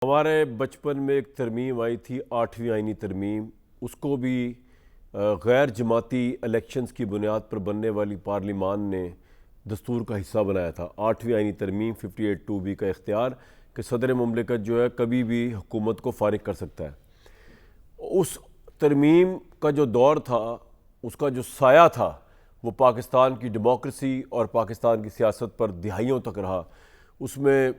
हमारे बचपन में एक तरमीम आई थी, 8वीं आईनी तरमीम। उसको भी गैर जमाती इलेक्शंस की बुनियाद पर बनने वाली पार्लिमान ने दस्तूर का हिस्सा बनाया था। 8वीं आईनी तरमीम 58(2)B का इख्तियार कि सदर मुमलिकत जो है कभी भी हुकूमत को फारिग कर सकता है। उस तरमीम का जो दौर था, उसका जो साया था, वो पाकिस्तान की डेमोक्रेसी और पाकिस्तान की सियासत पर दिहाइयों तक रहा। उसमें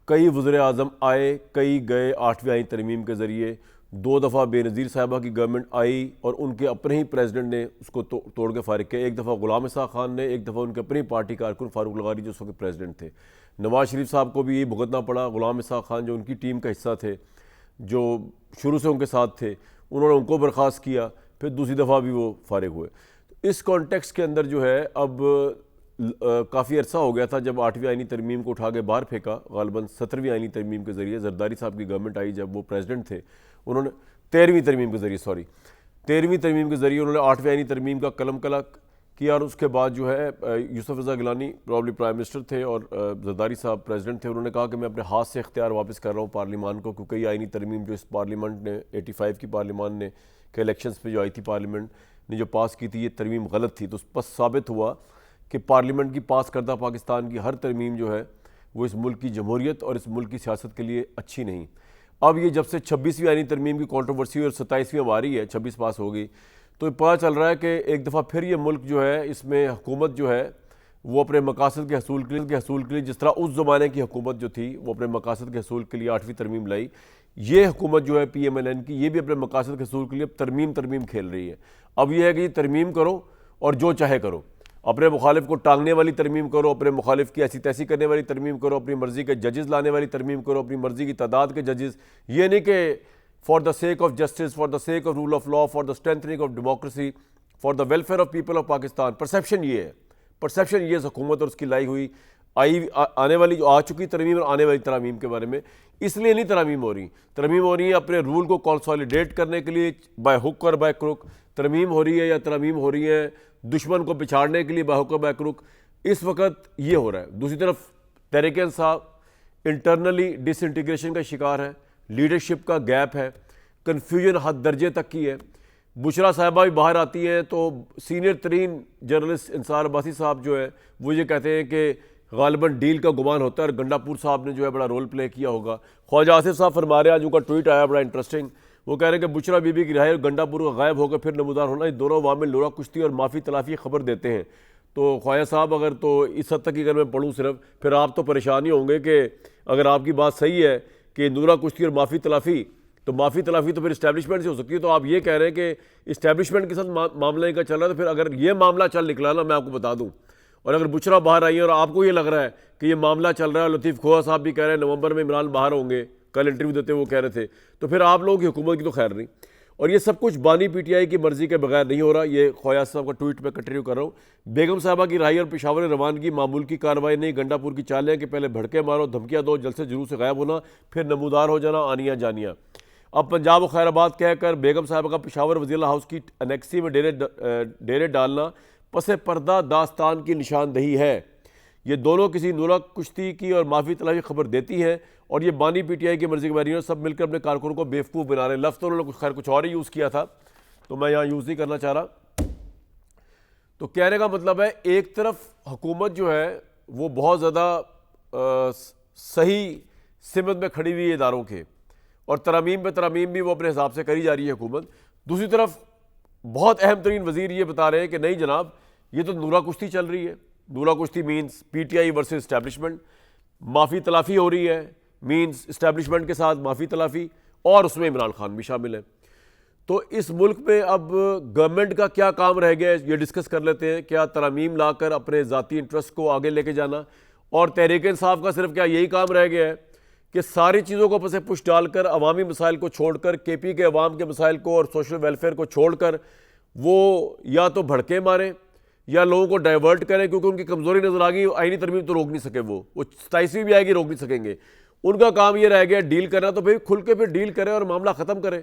कई वज़ीर आज़म आए, कई गए। 8वीं आईनी तरमीम के ज़रिए 2 दफ़ा बेनज़ीर साहिबा की गवर्नमेंट आई और उनके अपने ही प्रेसिडेंट ने उसको तोड़ के फारिग किया। एक दफ़ा ग़ुलाम इसाक़ खान ने, एक दफ़ा उनके अपनी पार्टी कारकुन फ़ारूक लगारी जो उस वक्त प्रेसिडेंट थे। नवाज़ शरीफ साहब को भी ये भुगतना पड़ा। ग़ुलाम इसाक़ खान जो उनकी टीम का हिस्सा थे, जो शुरू से उनके साथ थे, उन्होंने उनको बर्खास्त किया, फिर दूसरी दफ़ा भी वो फारिग हुए। इस कॉन्टेक्स्ट के अंदर जो है अब काफ़ी अरसा हो गया था जब 8वीं आईनी तरमीम को उठा के बाहर फेंका। गालिबन 17वीं आईनी तरमीम के ज़रिए जरदारी साहब की गवर्नमेंट आई, जब वो प्रेसिडेंट थे, उन्होंने 13वीं तरमीम के ज़रिए 13वीं तरमीम के ज़रिए उन्होंने 8वीं आईनी तरमीम का कलम कलक किया। और उसके बाद जो है यूसुफ रज़ा गिलानी प्रॉब्ली प्राइम मिनिस्टर थे और जरदारी साहब प्रेसिडेंट थे। उन्होंने कहा कि मैं अपने हाथ से इख्तियार वापस कर रहा हूँ पार्लियामान को, क्योंकि ये आईनी तरमीम जो इस पार्लियामेंट ने 85 की पार्लियामान ने के इलेक्शंस पे जो आई थी, पार्लियामेंट ने जो पास की थी, ये तरमीम गलत थी। तो उस पर साबित हुआ कि पार्लियामेंट की पास करदा पाकिस्तान की हर तरमीम जो है वो इस मुल्क की जमहूरियत और इस मुल्क की सियासत के लिए अच्छी नहीं। अब ये जब से 26वीं आईनी तरमीम की कंट्रोवर्सी हुई और 27वीं अब आ रही है, 26 पास हो गई, तो पता चल रहा है कि एक दफ़ा फिर ये मुल्क जो है, इसमें हुकूमत जो है वो अपने मकासद के हसूल के लिए जिस तरह उस ज़माने की हुकूमत जो थी वो अपने मकासद के हसूल के लिए 8वीं तरमीम लाई, ये हुकूमत जो है PMLN की, ये भी अपने मकासद के हसूल के लिए तरमीम खेल रही है। अब यह है कि तरमीम करो और जो चाहे करो, अपने मुखालिफ को टांगने वाली तरमीम करो, अपने मुखालिफ की ऐसी तैसी करने वाली तरमीम करो, अपनी मर्जी के जजेस लाने वाली तरमीम करो, अपनी मर्जी की तादाद के जजेस। ये नहीं कि for the sake of justice, for the sake of rule of law, for the strengthening of democracy, for the welfare of people of Pakistan. Perception ये है, परसेप्शन ये हुकूमत और उसकी लाई हुई आने वाली जो आ चुकी तरमीम और आने वाली तरमीम के बारे में। इसलिए नहीं तरमीम हो रही है अपने रूल को कंसोलिडेट करने के लिए बाय हुक और बाय क्रुक तरमीम हो रही है, या तरमीम हो रही है दुश्मन को पिछाड़ने के लिए बाय हुक और बाय क्रुक। इस वक्त ये हो रहा है। दूसरी तरफ तहरीक इंसाफ इंटरनली डिसइंटीग्रेशन का शिकार है, लीडरशिप का गैप है, कन्फ्यूजन हद दर्जे तक की है। बुशरा साहिबा भी बाहर आती हैं तो सीनियर तरीन जर्नलिस्ट इंसार अब्बासी साहब जो है वो ये कहते हैं कि गालिबन डील का गुमान होता है और गंडापुर साहब ने जो है बड़ा रोल प्ले किया होगा। ख्वाजा आसिफ साहब फरमा रहे हैं, आज उनका ट्वीट आया बड़ा इंटरेस्टिंग। वो कह रहे हैं कि बुशरा बीबी की रिहाई और गंडापुर का गायब होकर फिर नमूदार होना, ये दोनों वामिल लोरा कुश्ती और माफ़ी तलाफ़ी खबर देते हैं। तो ख्वाजा साहब अगर तो इस हद तक की अगर मैं पढ़ूँ सिर्फ, फिर आप तो परेशान ही होंगे कि अगर आपकी बात सही है कि नूरा कुश्ती और माफ़ी तलाफ़ी, तो माफ़ी तलाफ़ी तो फिर इस्टेब्लिशमेंट से हो सकती है। तो आप ये कह रहे हैं कि इस्टेब्लिशमेंट के साथ मामला इनका चल रहा है। तो फिर अगर ये मामला चल निकला ना, मैं आपको बता दूँ, और अगर बुशरा बाहर आई है और आपको ये लग रहा है कि ये मामला चल रहा है, लतीफ़ खोहा साहब भी कह रहे हैं नवंबर में इमरान बाहर होंगे, कल इंटरव्यू देते वो कह रहे थे, तो फिर आप लोगों की हुकूमत की तो खैर नहीं। और ये सब कुछ बानी PTI की मर्जी के बगैर नहीं हो रहा। ये ख्वाजा साहब का ट्वीट में कंटिन्यू कर रहा हूँ। बेगम साहबा की रिहाई और पेशावर रवानगी मामूल की कार्रवाई नहीं, गंडापुर की चालें कि पहले भड़के मारो, धमकियाँ दो, जलसे जुलूस से गायब होना, फिर नमूदार हो जाना, आनिया जानिया। अब पंजाब और खैराबाद कहकर बेगम साहबा का पेशावर वज़ीर हाउस की अनेक्सी में डेरे डालना पसे पर्दा दास्तान की निशानदही है। ये दोनों किसी नूरा कुश्ती की और माफ़ी तलाफी खबर देती हैं और ये बानी PTI की मर्जी के बारे में सब मिलकर अपने कारकुनों को बेवकूफ़ बना रहे हैं। लफ्ज़ तो उन्होंने खैर कुछ और ही यूज़ किया था, तो मैं यहाँ यूज़ नहीं करना चाह रहा। तो कहने का मतलब है, एक तरफ हुकूमत जो है वो बहुत ज़्यादा सही सिमत में खड़ी हुई है इदारों के, और तरमीम पे तरमीम भी वो अपने हिसाब से करी जा रही है हुकूमत। दूसरी तरफ बहुत अहम तरीन वज़ीर ये बता रहे हैं कि नहीं जनाब, ये तो नूरा कुश्ती चल रही है। नूरा कुश्ती मीन्स PTI वर्सेस इस्टेब्लिशमेंट, माफ़ी तलाफ़ी हो रही है मीन्स इस्टेब्लिशमेंट के साथ माफ़ी तलाफ़ी, और उसमें इमरान खान भी शामिल है। तो इस मुल्क में अब गवर्नमेंट का क्या काम रह गया है, ये डिस्कस कर लेते हैं। क्या तरमीम लाकर अपने ज़ाती इंटरेस्ट को आगे लेके जाना, और तहरीक इंसाफ का सिर्फ क्या यही काम रह गया है कि सारी चीज़ों को पसे पुश डालकर अवामी मसाइल को छोड़कर, KP के अवाम के मसाइल को और सोशल वेलफेयर को छोड़कर वो या तो भड़के मारें या लोगों को डाइवर्ट करें, क्योंकि उनकी कमज़ोरी नज़र आ गई। आईनी तरमीम तो रोक नहीं सके, वो 27वीं भी आएगी रोक नहीं सकेंगे। उनका काम ये रह गया डील करना, तो भाई खुल के फिर डील करें और मामला ख़त्म करें।